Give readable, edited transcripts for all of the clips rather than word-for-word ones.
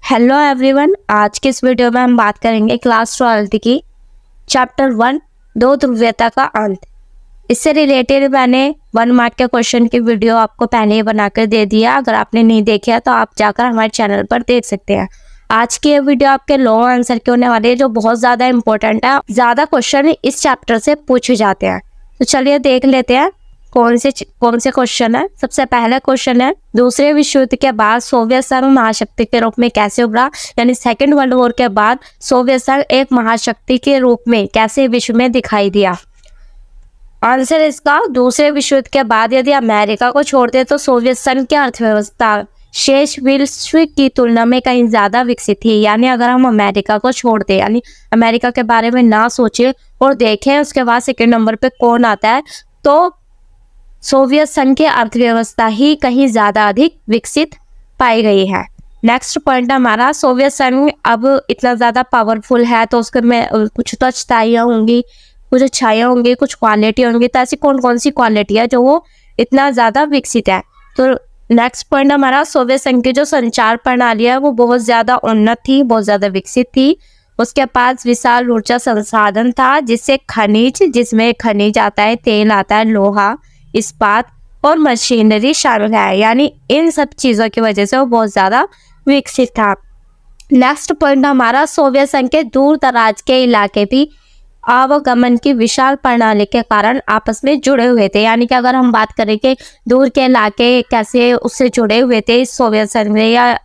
Hello everyone, आज के इस वीडियो में हम बात करेंगे क्लास 12 की चैप्टर 1 दो ध्रुवीयता का अंत। इससे रिलेटेड मैंने 1 मार्क के क्वेश्चन की वीडियो आपको पहले ही बनाकर दे दिया। अगर आपने नहीं देखा तो आप जाकर हमारे चैनल पर देख सकते हैं। आज की ये वीडियो आपके लॉन्ग आंसर के होने वाले हैं, जो बहुत ज़्यादा इंपॉर्टेंट है। ज़्यादा क्वेश्चन इस चैप्टर से पूछे जाते हैं, तो चलिए देख लेते हैं कौन से क्वेश्चन है। सबसे पहला क्वेश्चन है, दूसरे विश्व युद्ध के बाद सोवियत संघ महाशक्ति के रूप में कैसे उभरा। यानी सेकेंड वर्ल्ड वॉर के बाद सोवियत संघ एक महाशक्ति के रूप में कैसे विश्व में दिखाई दिया। आंसर इसका, दूसरे विश्व युद्ध के बाद यदि अमेरिका को छोड़ दे तो सोवियत संघ की अर्थव्यवस्था शेष विश्व की तुलना में कहीं ज्यादा विकसित थी। यानी अगर हम अमेरिका को छोड़ दें, यानी अमेरिका के बारे में ना सोचे और देखें उसके बाद सेकेंड नंबर पे कौन आता है, तो सोवियत संघ की अर्थव्यवस्था ही कहीं ज्यादा अधिक विकसित पाई गई है। नेक्स्ट पॉइंट हमारा, सोवियत संघ अब इतना ज्यादा पावरफुल है तो उसके में कुछ तो अच्छाइयाँ होंगी, कुछ अच्छाइयाँ होंगी, कुछ क्वालिटी होंगी। तो ऐसी कौन कौन सी क्वालिटी है जो वो इतना ज्यादा विकसित है। तो नेक्स्ट पॉइंट हमारा, सोवियत संघ की जो संचार प्रणाली है वो बहुत ज्यादा उन्नत थी, बहुत ज्यादा विकसित थी। उसके पास विशाल ऊर्जा संसाधन था, जिसमें खनिज आता है, तेल आता है, लोहा, इस्पात और मशीनरी शामिल है। यानी इन सब चीज़ों की वजह से वो बहुत ज़्यादा विकसित था। नेक्स्ट पॉइंट हमारा, सोवियत संघ के दूर दराज के इलाके भी आवागमन की विशाल प्रणाली के कारण आपस में जुड़े हुए थे। यानी कि अगर हम बात करें कि दूर के इलाके कैसे उससे जुड़े हुए थे सोवियत संघ में, या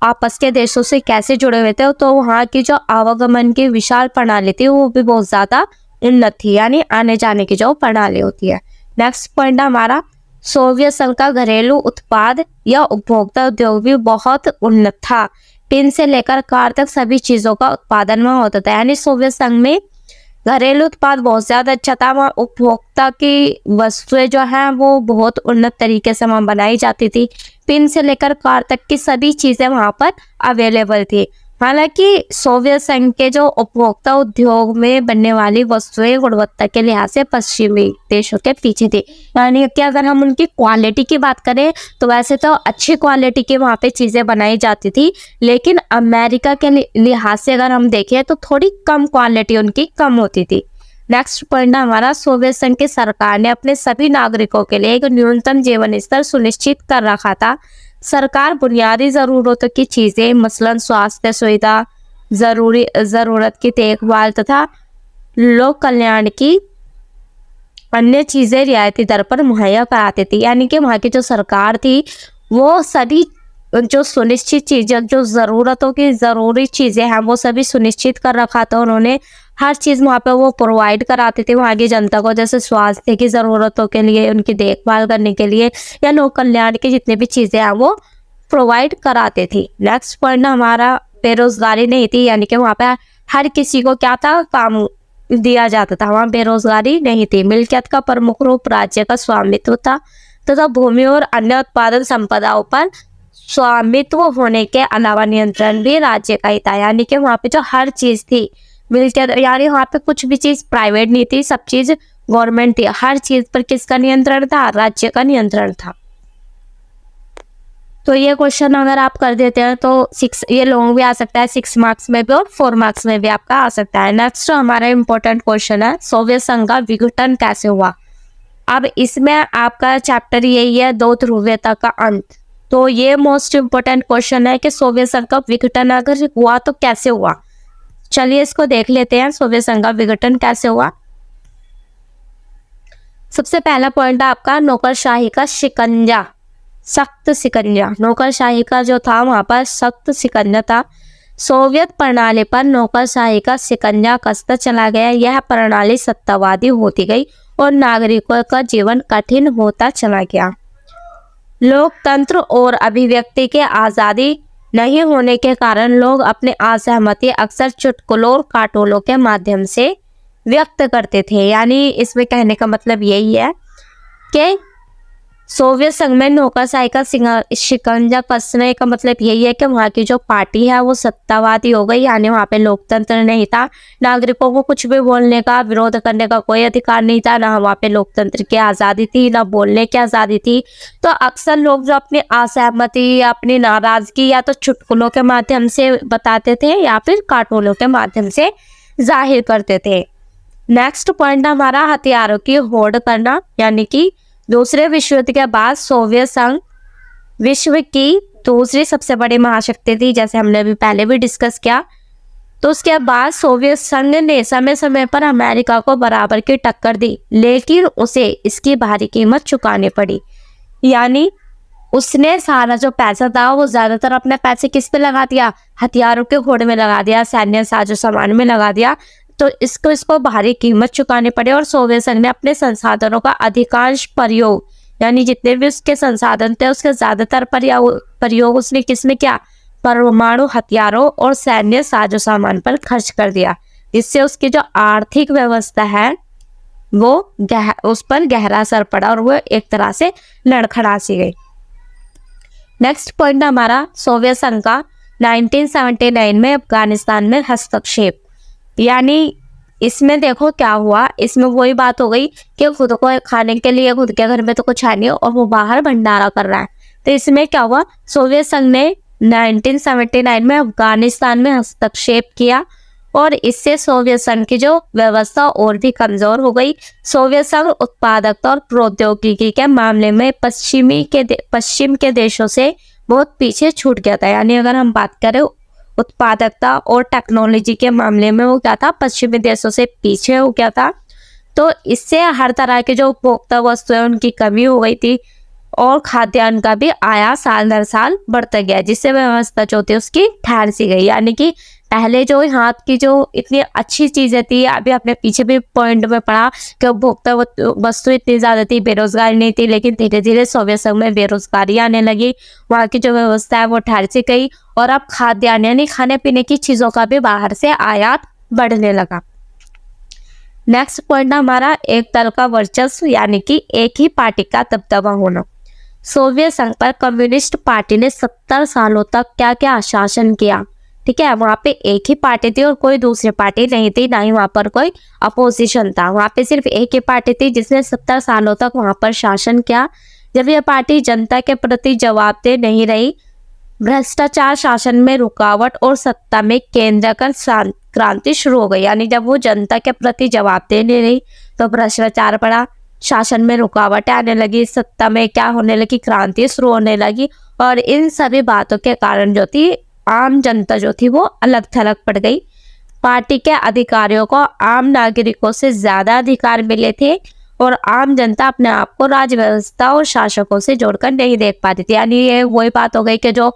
आपस के देशों से कैसे जुड़े हुए थे, तो वहाँ की जो आवागमन की विशाल प्रणाली थी वो भी बहुत ज़्यादा उन्नत थी। यानी आने जाने की जो प्रणाली होती है। नेक्स्ट पॉइंट हमारा, सोवियत संघ का घरेलू उत्पाद या उपभोक्ता उद्योग भी बहुत उन्नत था। पिन से लेकर कार तक सभी चीजों का उत्पादन वहाँ होता था। यानी सोवियत संघ में घरेलू उत्पाद बहुत ज्यादा अच्छा था। वहाँ उपभोक्ता की वस्तुएं जो हैं वो बहुत उन्नत तरीके से वहाँ बनाई जाती थी। पिन से लेकर कार तक की सभी चीजें वहाँ पर अवेलेबल थी। हालांकि सोवियत संघ के जो उपभोक्ता उद्योग में बनने वाली वस्तुएं गुणवत्ता के लिहाज से पश्चिमी देशों के पीछे थी। यानी कि अगर हम उनकी क्वालिटी की बात करें तो वैसे तो अच्छी क्वालिटी की वहाँ पे चीज़ें बनाई जाती थी, लेकिन अमेरिका के लिहाज से अगर हम देखें तो थोड़ी कम क्वालिटी उनकी कम होती थी। नेक्स्ट पॉइंट हमारा, सोवियत संघ की सरकार ने अपने सभी नागरिकों के लिए एक न्यूनतम जीवन स्तर सुनिश्चित कर रखा था। सरकार बुनियादी जरूरतों की चीजें, मसलन स्वास्थ्य सुविधा, जरूरत की देखभाल तथा लोक कल्याण की अन्य चीजें रियायती दर पर मुहैया कराती थी। यानी कि वहाँ की जो सरकार थी वो सभी जो सुनिश्चित चीजें, जो जरूरतों की जरूरी चीजें हैं वो सभी सुनिश्चित कर रखा था उन्होंने। हर चीज वहाँ पे वो प्रोवाइड कराते थे वहाँ की जनता को, जैसे स्वास्थ्य की जरूरतों के लिए, उनकी देखभाल करने के लिए, या लोक कल्याण की जितनी भी चीजें हैं वो प्रोवाइड कराते थे। नेक्स्ट पॉइंट हमारा, बेरोजगारी नहीं थी। यानी कि वहाँ पे हर किसी को क्या था, काम दिया जाता था, वहाँ बेरोजगारी नहीं थी। मिल्कियत का प्रमुख रूप राज्य का स्वामित्व था तथा भूमि और अन्य उत्पादन संपदाओं पर स्वामित्व होने के अलावा नियंत्रण भी राज्य का ही था। यानी कि वहाँ पे जो हर चीज थी मिल्कियत, यानी वहाँ पे कुछ भी चीज प्राइवेट नहीं थी, सब चीज गवर्नमेंट थी। हर चीज पर किसका नियंत्रण था, राज्य का नियंत्रण था। तो ये क्वेश्चन अगर आप कर देते हैं तो 6, ये लॉन्ग भी आ सकता है, 6 मार्क्स में भी और 4 मार्क्स में भी आपका आ सकता है। नेक्स्ट हमारा इंपॉर्टेंट क्वेश्चन है, सोवियत संघ का विघटन कैसे हुआ। अब इसमें आपका चैप्टर यही है, दो ध्रुवीयता का अंत। तो ये मोस्ट इम्पोर्टेंट क्वेश्चन है कि सोवियत संघ का विघटन अगर हुआ तो कैसे हुआ। चलिए इसको देख लेते हैं, सोवियत संघ का विघटन कैसे हुआ। सबसे पहला पॉइंट है आपका, नौकरशाही का शिकंजा, सख्त शिकंजा। नौकरशाही का जो था वहां पर सख्त शिकंजा था। सोवियत प्रणाली पर नौकरशाही का शिकंजा कसता चला गया। यह प्रणाली सत्तावादी होती गई और नागरिकों का जीवन कठिन होता चला गया। लोकतंत्र और अभिव्यक्ति के आज़ादी नहीं होने के कारण लोग अपनी असहमति अक्सर चुटकुलों और काटोलों के माध्यम से व्यक्त करते थे। यानी इसमें कहने का मतलब यही है कि सोवियत संघ में नौकरशाही का शिकंजा कसने का मतलब यही है कि वहाँ की जो पार्टी है वो सत्तावादी हो गई, यानी वहाँ पे लोकतंत्र नहीं था। नागरिकों को कुछ भी बोलने का, विरोध करने का कोई अधिकार नहीं था, ना वहाँ पे लोकतंत्र की आज़ादी थी, ना बोलने की आज़ादी थी। तो अक्सर लोग जो अपनी असहमति या अपनी नाराज़गी या तो चुटकुलों के माध्यम से बताते थे या फिर कार्टूनों के माध्यम से जाहिर करते थे। नेक्स्ट पॉइंट हमारा हथियारों की होड़ करना, यानी कि दूसरे विश्व युद्ध के बाद सोवियत संघ विश्व की दूसरी सबसे बड़ी महाशक्ति थी, जैसे हमने अभी पहले भी डिस्कस किया। तो उसके बाद सोवियत संघ ने समय समय पर अमेरिका को बराबर की टक्कर दी, लेकिन उसे इसकी भारी कीमत चुकानी पड़ी। यानी उसने सारा जो पैसा था वो ज़्यादातर अपने पैसे किस पे लगा दिया, हथियारों के होड़ में लगा दिया, सैन्य साजो सामान में लगा दिया। तो इसको भारी कीमत चुकानी पड़ी और सोवियत संघ ने अपने संसाधनों का अधिकांश प्रयोग, यानी जितने भी उसके संसाधन थे उसके ज़्यादातर प्रयोग उसने किसमें किया, परमाणु हथियारों और सैन्य साजो सामान पर खर्च कर दिया, जिससे उसकी जो आर्थिक व्यवस्था है वो उस पर गहरा असर पड़ा और वो एक तरह से लड़खड़ा सी गई। नेक्स्ट पॉइंट हमारा सोवियत संघ का 1979 में अफगानिस्तान में हस्तक्षेप। यानी इसमें देखो क्या हुआ, इसमें वही बात हो गई कि खुद को खाने के लिए खुद के घर में तो कुछ है नहीं और वो बाहर भंडारा कर रहा है। तो इसमें क्या हुआ, सोवियत संघ ने 1979 में अफगानिस्तान में हस्तक्षेप किया और इससे सोवियत संघ की जो व्यवस्था और भी कमजोर हो गई। सोवियत संघ उत्पादकता और प्रौद्योगिकी के मामले में पश्चिम के देशों से बहुत पीछे छूट गया था। यानी अगर हम बात करें उत्पादकता और टेक्नोलॉजी के मामले में वो क्या था, पश्चिमी देशों से पीछे हो गया था। तो इससे हर तरह के जो उपभोक्ता वस्तुएं उनकी कमी हो गई थी और खाद्यान्न का भी आयात साल दर साल बढ़ता गया, जिससे व्यवस्था जो थी उसकी ठहर सी गई। यानी कि पहले जो हाथ की जो इतनी अच्छी चीज़ें थी, अभी अपने पीछे भी पॉइंट में पढ़ा कि उपभोक्ता वस्तु इतनी ज़्यादा थी, बेरोजगारी नहीं थी, लेकिन धीरे धीरे सोवियत संघ में बेरोजगारी आने लगी, वहाँ की जो व्यवस्था है वो ठहर सी गई और अब खाद्यान्न यानी खाने पीने की चीज़ों का भी बाहर से आयात बढ़ने लगा। नेक्स्ट पॉइंट हमारा एक दल का वर्चस्व, यानी कि एक ही पार्टी का दबदबा होना। सोवियत संघ पर कम्युनिस्ट पार्टी ने 70 सालों तक क्या क्या शासन किया। ठीक है, वहाँ पे एक ही पार्टी थी और कोई दूसरी पार्टी नहीं थी, ना ही वहाँ पर कोई अपोजिशन था। वहाँ पे सिर्फ एक ही पार्टी थी जिसने 70 सालों तक वहाँ पर शासन किया। जब यह पार्टी जनता के प्रति जवाबदेह नहीं रही, भ्रष्टाचार, शासन में रुकावट और सत्ता में केंद्रीकरण क्रांति शुरू हो गई। यानी जब वो जनता के प्रति जवाबदेह नहीं रही तो भ्रष्टाचार बढ़ा, शासन में रुकावटें आने लगी, सत्ता में क्या होने लगी, क्रांति शुरू होने लगी। और इन सभी बातों के कारण जो थी आम जनता जो थी वो अलग थलग पड़ गई। पार्टी के अधिकारियों को आम नागरिकों से ज्यादा अधिकार मिले थे और आम जनता अपने आप को राज व्यवस्था और शासकों से जोड़कर नहीं देख पाती थी। यानी ये वही बात हो गई कि जो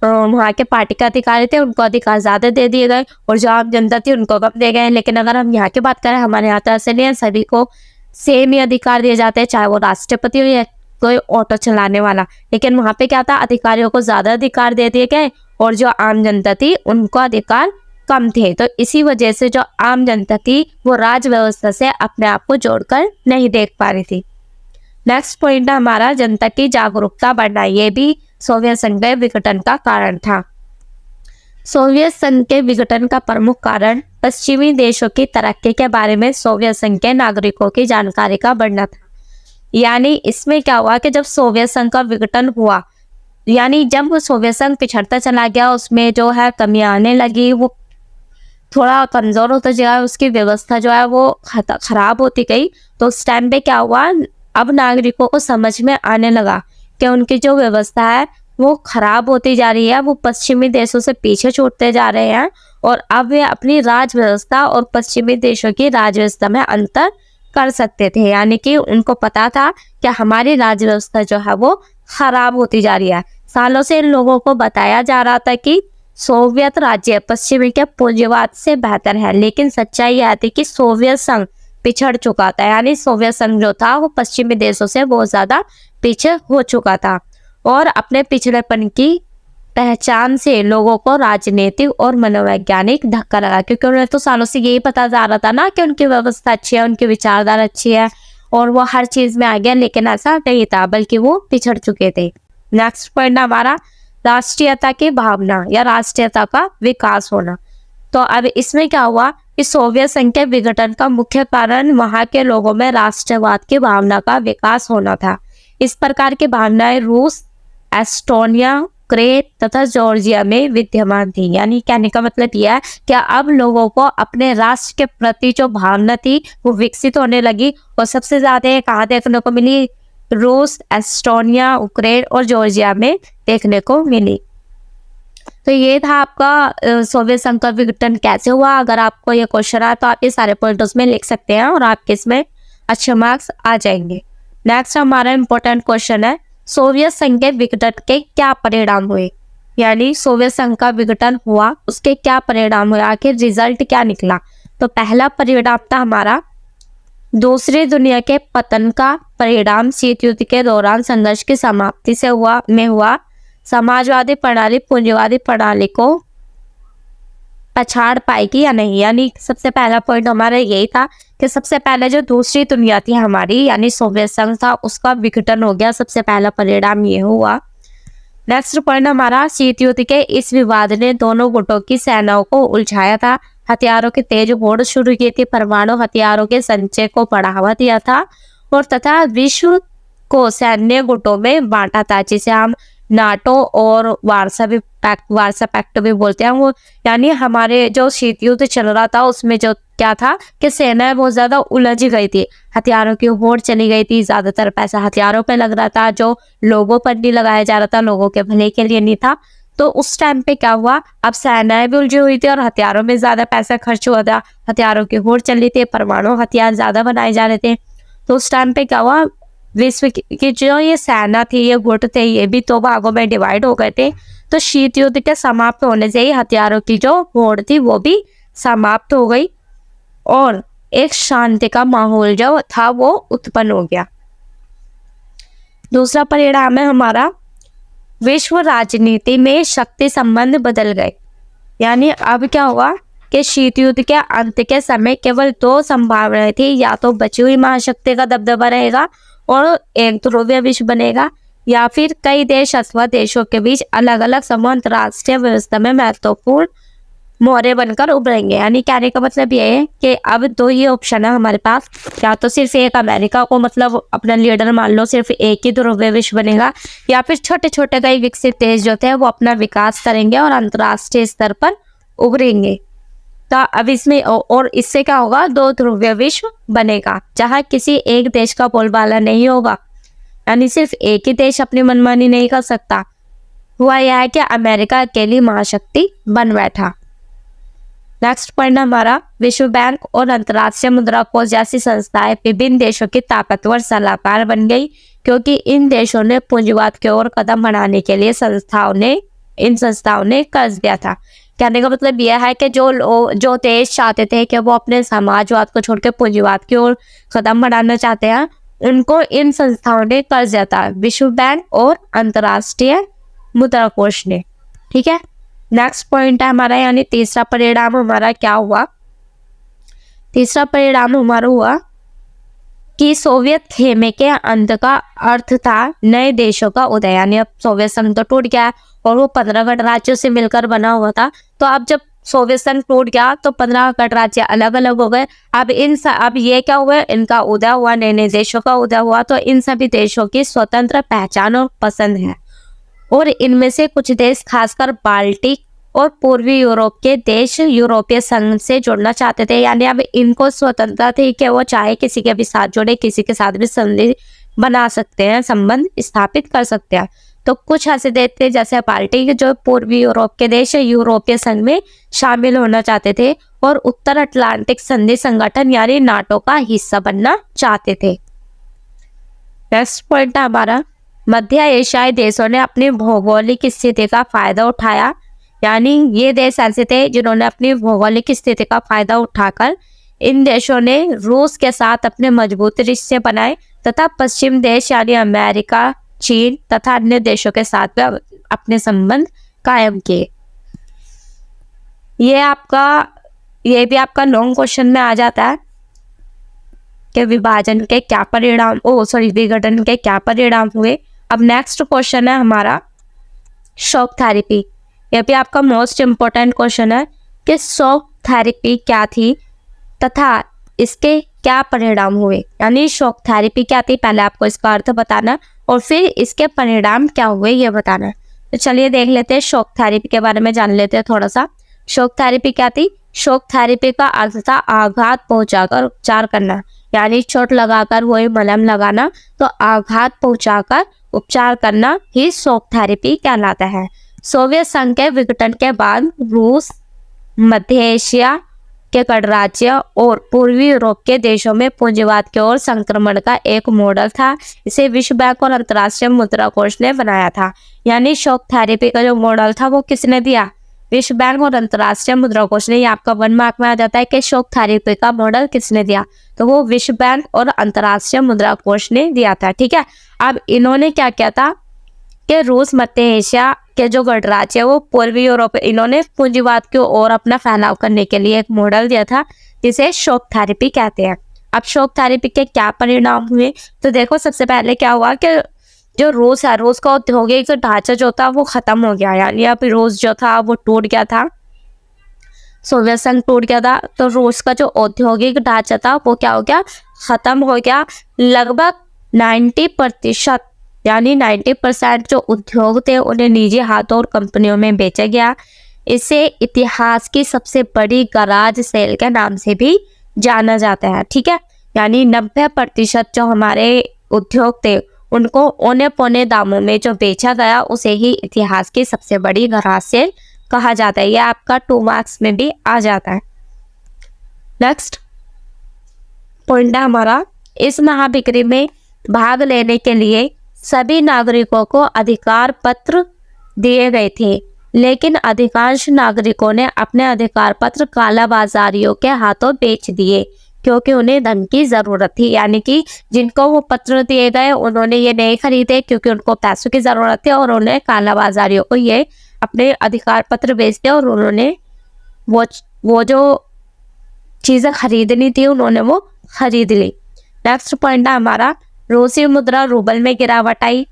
वहाँ के पार्टी के अधिकारी थे उनको अधिकार ज्यादा दे दिए गए और जो आम जनता थी उनको कम दे गए। लेकिन अगर हम यहाँ की बात करें, हमारे यहाँ तो ऐसे नहीं है, सभी को सेम ही अधिकार दिए जाते हैं, चाहे वो राष्ट्रपति हो या कोई ऑटो चलाने वाला। लेकिन वहाँ पे क्या था, अधिकारियों को ज्यादा अधिकार दे दिए गए और जो आम जनता थी उनको अधिकार कम थे। तो इसी वजह से जो आम जनता थी वो राज व्यवस्था से अपने आप को जोड़कर नहीं देख पा रही थी। नेक्स्ट पॉइंट हमारा जनता की जागरूकता बढ़ना, ये भी सोवियत संघ के विघटन का कारण था। सोवियत संघ के विघटन का प्रमुख कारण पश्चिमी देशों की तरक्की के बारे में सोवियत संघ के नागरिकों की जानकारी का बढ़ना था। यानी इसमें क्या हुआ कि जब सोवियत संघ का विघटन हुआ, यानी जब वो सोवियत संघ पिछड़ता चला गया, उसमें जो है कमियां आने लगी, वो थोड़ा कमजोर होता गया, उसकी व्यवस्था जो है वो खराब होती गई। तो उस टाइम पे क्या हुआ, अब नागरिकों को समझ में आने लगा कि उनकी जो व्यवस्था है वो खराब होती जा रही है, वो पश्चिमी देशों से पीछे छूटते जा रहे हैं और अब वे अपनी राज व्यवस्था और पश्चिमी देशों की राज व्यवस्था में अंतर कर सकते थे। यानी कि उनको पता था कि हमारी राज व्यवस्था जो है वो खराब होती जा रही है। सालों से इन लोगों को बताया जा रहा था कि सोवियत राज्य पश्चिमी के पूंजीवाद से बेहतर है, लेकिन सच्चाई यह थी कि सोवियत संघ पिछड़ चुका था। यानी सोवियत संघ जो था वो पश्चिमी देशों से बहुत ज्यादा पीछे हो चुका था और अपने पिछड़ेपन की पहचान से लोगों को राजनीतिक और मनोवैज्ञानिक धक्का लगा, क्योंकि उन्हें तो सालों से यही पता जा रहा था ना कि उनकी व्यवस्था अच्छी है, उनकी विचारधारा अच्छी है और वो हर चीज में आगे, लेकिन ऐसा नहीं था, बल्कि वो पिछड़ चुके थे। नेक्स्ट पॉइंट हमारा राष्ट्रीयता की भावना या राष्ट्रीयता का विकास होना। तो अब इसमें क्या हुआ कि सोवियत संघ के विघटन का मुख्य कारण वहां के लोगों में राष्ट्रवाद की भावना का विकास होना था। इस प्रकार की भावनाएं रूस, एस्टोनिया, क्रेट तथा जॉर्जिया में विद्यमान थी। यानी कहने का मतलब यह है कि अब लोगों को अपने राष्ट्र के प्रति जो भावना थी वो विकसित होने लगी, और सबसे ज्यादा कहाँ देखने को मिली? रूस, एस्टोनिया, यूक्रेन और जॉर्जिया में देखने को मिली। तो ये था आपका सोवियत संघ का विघटन कैसे हुआ। अगर आपको ये क्वेश्चन आया तो आप ये सारे पॉइंट्स में लिख सकते हैं और आपके इसमें अच्छे मार्क्स आ जाएंगे। नेक्स्ट हमारा इम्पोर्टेंट क्वेश्चन है, सोवियत संघ के विघटन के क्या परिणाम हुए? यानी सोवियत संघ का विघटन हुआ, उसके क्या परिणाम हुए, आखिर रिजल्ट क्या निकला? तो पहला परिणाम था हमारा दूसरी दुनिया के पतन का परिणाम शीत युद्ध के दौरान संघर्ष की समाप्ति से हुआ। समाजवादी प्रणाली पूंजीवादी प्रणाली को पछाड़ पाएगी या नहीं? यानी सबसे पहला पॉइंट हमारा यही था कि सबसे पहले जो दूसरी दुनिया थी हमारी, यानी सोवियत संघ था, उसका विघटन हो गया। सबसे पहला परिणाम ये हुआ। नेक्स्ट पॉइंट हमारा शीत युद्ध के इस विवाद ने दोनों गुटों की सेनाओं को उलझाया था, हथियारों की तेज होड़ शुरू की थी, परमाणु हथियारों के संचय को बढ़ावा दिया था, और तथा विश्व को सैन्य गुटों में बांटा था, जिसे हम नाटो और वार्सा पैक्ट भी बोलते हैं। वो यानी हमारे जो शीत युद्ध चल रहा था उसमें जो क्या था कि सेनाएं बहुत ज्यादा उलझ गई थी, हथियारों की होड़ चली गई थी, ज्यादातर पैसा हथियारों पे लग रहा था, जो लोगों पर नहीं लगाया जा रहा था, लोगों के भले के लिए नहीं था। तो उस टाइम पे क्या हुआ, अब सेनाएं भी उलझी हुई थी और हथियारों में ज्यादा पैसा खर्च हुआ था, हथियारों की होड़ चल रही थी, परमाणु हथियार ज्यादा बनाए जा रहे थे। तो उस टाइम पे क्या हुआ, विश्व की जो ये सेना थी, ये गुट थे, ये भी दो भागों में डिवाइड हो गए थे। तो शीत युद्ध के समाप्त होने से ही हथियारों की जो होड़ थी वो भी समाप्त हो गई और एक शांति का माहौल जो था वो उत्पन्न हो गया। दूसरा परिणाम है हमारा विश्व राजनीति में शक्ति संबंध बदल गए। यानी अब क्या हुआ कि शीत युद्ध के अंत के समय केवल दो संभावनाएं थी, या तो बची हुई महाशक्ति का दबदबा रहेगा और एक ध्रुवीय विश्व बनेगा, या फिर कई देश अथवा देशों के बीच अलग अलग समूह अंतर्राष्ट्रीय व्यवस्था में महत्वपूर्ण मोहरे बनकर उभरेंगे। यानी कहने का मतलब ये है कि अब दो ही ऑप्शन है हमारे पास, या तो सिर्फ एक अमेरिका को मतलब अपना लीडर मान लो, सिर्फ एक ही ध्रुवीय विश्व बनेगा, या फिर छोटे छोटे कई विकसित देश जो थे वो अपना विकास करेंगे और अंतर्राष्ट्रीय स्तर पर उभरेंगे। तो अब इसमें और इससे क्या होगा, दो ध्रुवीय विश्व बनेगा जहां किसी एक देश का बोलबाला नहीं होगा, यानी सिर्फ एक ही देश अपनी मनमानी नहीं कर सकता। हुआ यह है कि अमेरिका अकेली महाशक्ति बन बैठा। नेक्स्ट पॉइंट हमारा विश्व बैंक और अंतर्राष्ट्रीय मुद्रा कोष जैसी संस्थाएं विभिन्न देशों की ताकतवर सलाहकार बन गई, क्योंकि इन देशों ने पूंजीवाद की ओर कदम बढ़ाने के लिए इन संस्थाओं ने कर्ज दिया था। कहने का मतलब यह है कि जो देश चाहते थे कि वो अपने समाजवाद को छोड़ के पूंजीवाद की ओर कदम बढ़ाना चाहते हैं, उनको इन संस्थाओं ने कर्ज दिया था, विश्व बैंक और अंतर्राष्ट्रीय मुद्रा कोष ने। ठीक है, नेक्स्ट पॉइंट है हमारा, यानी तीसरा परिणाम हमारा क्या हुआ? तीसरा परिणाम हमारा हुआ कि सोवियत खेमे के अंत का अर्थ था नए देशों का उदय। यानी अब सोवियत संघ तो टूट गया और वो 15 गणराज्यों से मिलकर बना हुआ था। तो अब जब सोवियत संघ टूट गया तो 15 गणराज्य अलग अलग हो गए। अब ये क्या हुआ, इनका उदय हुआ, नए नए देशों का उदय हुआ। तो इन सभी देशों की स्वतंत्र पहचान और पसंद है, और इनमें से कुछ देश खासकर बाल्टिक और पूर्वी यूरोप के देश यूरोपीय संघ से जुड़ना चाहते थे। यानी अब इनको स्वतंत्रता थी कि वो चाहे किसी के भी साथ जुड़े, किसी के साथ भी संधि बना सकते हैं, संबंध स्थापित कर सकते हैं। तो कुछ ऐसे देश थे जैसे बाल्टिक, जो पूर्वी यूरोप के देश यूरोपीय संघ में शामिल होना चाहते थे और उत्तर अटलांटिक संधि संगठन यानी नाटो का हिस्सा बनना चाहते थे। नेक्स्ट पॉइंट है हमारा, मध्य एशियाई देशों ने अपनी भौगोलिक स्थिति का फायदा उठाया। यानी ये देश ऐसे थे जिन्होंने अपनी भौगोलिक स्थिति का फायदा उठाकर इन देशों ने रूस के साथ अपने मजबूत रिश्ते बनाए तथा पश्चिम देश यानी अमेरिका, चीन तथा अन्य देशों के साथ अपने संबंध कायम किए। ये भी आपका लॉन्ग क्वेश्चन में आ जाता है। के विभाजन के क्या परिणाम विघटन के क्या परिणाम हुए। अब नेक्स्ट क्वेश्चन है हमारा शॉक थेरेपी। यह भी आपका मोस्ट इम्पोर्टेंट क्वेश्चन है कि शॉक थेरेपी क्या थी तथा इसके क्या परिणाम हुए। यानी शॉक थेरेपी क्या थी, पहले आपको इसका अर्थ बताना और फिर इसके परिणाम क्या हुए ये बताना। तो चलिए देख लेते हैं, शॉक थेरेपी के बारे में जान लेते हैं थोड़ा सा। शॉक थेरेपी क्या थी? शॉक थेरेपी का अर्थ था आघात पहुंचाकर उपचार करना, यानी चोट लगाकर वही मलहम लगाना, तो आघात पहुंचाकर उपचार करना ही शॉक थेरेपी कहलाता है। सोवियत संघ के विघटन के बाद रूस, मध्य एशिया के गणराज्य और पूर्वी यूरोप के देशों में पूंजीवाद की ओर संक्रमण का एक मॉडल था। इसे विश्व बैंक और अंतर्राष्ट्रीय मुद्रा कोष ने बनाया था। यानी शॉक थेरेपी का जो मॉडल था वो किसने दिया? विश्व बैंक और अंतर्राष्ट्रीय मुद्रा कोष ने। ये आपका 1 मार्क में आ जाता है कि शॉक थेरेपी का मॉडल किसने दिया, तो वो विश्व बैंक और अंतर्राष्ट्रीय मुद्रा कोष ने दिया था। ठीक है, अब इन्होंने क्या किया था कि रूस, मध्य एशिया के जो गणराज्य है वो पूर्वी यूरोप, इन्होंने पूंजीवाद की ओर अपना फैलाव करने के लिए एक मॉडल दिया था जिसे शॉक थेरेपी कहते हैं। अब शॉक थेरेपी के क्या परिणाम हुए, तो देखो सबसे पहले क्या हुआ कि जो रूस है, रूस का औद्योगिक ढांचा जो था वो खत्म हो गया। यानी अब रूस जो था वो टूट गया था, सोवियत संघ टूट गया था, तो रूस का जो औद्योगिक ढांचा था वो क्या हो गया? खत्म हो गया। लगभग 90% यानी 90% जो उद्योग थे उन्हें निजी हाथों और कंपनियों में बेचा गया। इसे इतिहास की सबसे बड़ी गराज सेल के नाम से भी जाना जाता है। ठीक है, यानी 90% जो हमारे उद्योग थे उनको औने पौने दामों में जो बेचा गया उसे ही इतिहास की सबसे बड़ी गराज सेल कहा जाता है। यह आपका 2 मार्क्स में भी आ जाता है। नेक्स्ट पॉइंट है हमारा, इस महाबिक्री में भाग लेने के लिए सभी नागरिकों को अधिकार पत्र दिए गए थे, लेकिन अधिकांश नागरिकों ने अपने अधिकार पत्र कालाबाजारियों के हाथों बेच दिए क्योंकि उन्हें धन की जरूरत थी। यानी कि जिनको वो पत्र दिए गए उन्होंने ये नहीं खरीदे क्योंकि उनको पैसों की जरूरत थी, और उन्हें कालाबाजारियों को ये अपने अधिकार पत्र बेच दिए और उन्होंने वो जो चीजें खरीदनी थी उन्होंने वो खरीद ली। नेक्स्ट पॉइंट है हमारा, रूसी मुद्रा रूबल में गिरावट आई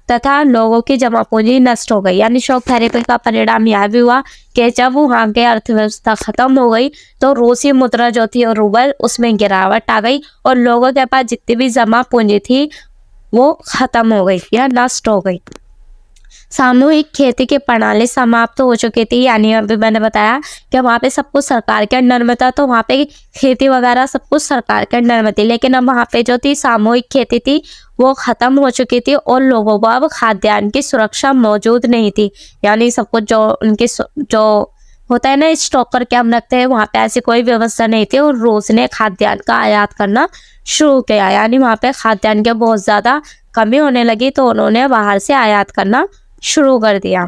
तथा लोगों की जमा पूंजी नष्ट हो गई। यानी शॉक थेरेपी का परिणाम यह भी हुआ कि जब वहाँ की अर्थव्यवस्था खत्म हो गई तो रूसी मुद्रा जो थी और रूबल उसमें गिरावट आ गई और लोगों के पास जितनी भी जमा पूंजी थी वो खत्म हो गई या नष्ट हो गई। सामूहिक खेती की प्रणाली समाप्त हो चुकी थी। यानी अभी मैंने बताया कि वहाँ पे सब कुछ सरकार के अंडर में था, तो वहाँ पे खेती वगैरह सब कुछ सरकार के अंडर में थी, लेकिन अब वहाँ पे जो थी सामूहिक खेती थी वो खत्म हो चुकी थी और लोगों को अब खाद्यान्न की सुरक्षा मौजूद नहीं थी। यानी सब कुछ जो उनकी जो होता है ना स्टॉक करके हम रखते हैं, वहाँ पे ऐसी कोई व्यवस्था नहीं थी और रूस ने खाद्यान्न का आयात करना शुरू किया। यानी वहाँ पे खाद्यान्न की बहुत ज़्यादा कमी होने लगी तो उन्होंने बाहर से आयात करना शुरू कर दिया।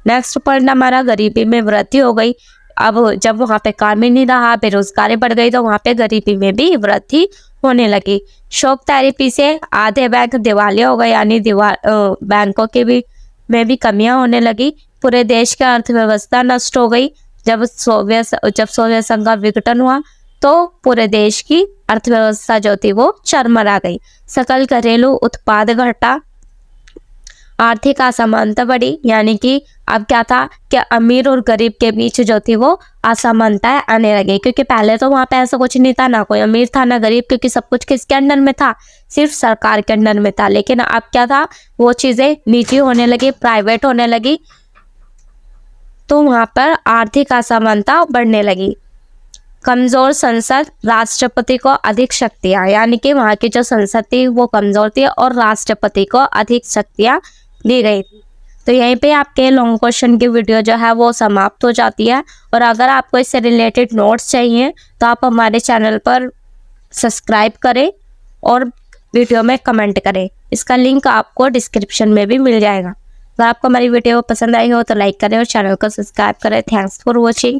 नेक्स्ट पॉइंट हमारा, गरीबी में वृद्धि हो गई। अब जब वहाँ पे काम ही नहीं रहा, बेरोजगारी बढ़ गई, तो वहाँ पे गरीबी में भी वृद्धि होने लगी। शॉक थेरेपी से आधे बैंक दिवालिया हो गए, यानी बैंकों के में भी कमियां होने लगी। पूरे देश की अर्थव्यवस्था नष्ट हो गई। जब सोवियत संघ का विघटन हुआ तो पूरे देश की अर्थव्यवस्था जो थी वो चरमरा गई। सकल घरेलू उत्पाद घटा, आर्थिक असमानता बढ़ी। यानी कि अब क्या था कि अमीर और गरीब के बीच जो थी वो असमानताएं आने लगी, क्योंकि पहले तो वहाँ पे ऐसा कुछ नहीं था, ना कोई अमीर था ना गरीब, क्योंकि सब कुछ किसके अंडर में था? सिर्फ सरकार के अंडर में था। लेकिन अब क्या था, वो चीजें निजी होने लगी, प्राइवेट होने लगी, तो वहाँ पर आर्थिक असमानता बढ़ने लगी। कमजोर संसद, राष्ट्रपति को अधिक शक्तियाँ, यानी कि वहाँ की जो संसद थी वो कमजोर थी और राष्ट्रपति को अधिक शक्तियाँ दी गई थी। तो यहीं पे आपके लॉन्ग क्वेश्चन की वीडियो जो है वो समाप्त हो जाती है। और अगर आपको इससे रिलेटेड नोट्स चाहिए तो आप हमारे चैनल पर सब्सक्राइब करें और वीडियो में कमेंट करें। इसका लिंक आपको डिस्क्रिप्शन में भी मिल जाएगा। अगर आपको हमारी वीडियो पसंद आई हो तो लाइक करें और चैनल को सब्सक्राइब करें। Thanks for watching.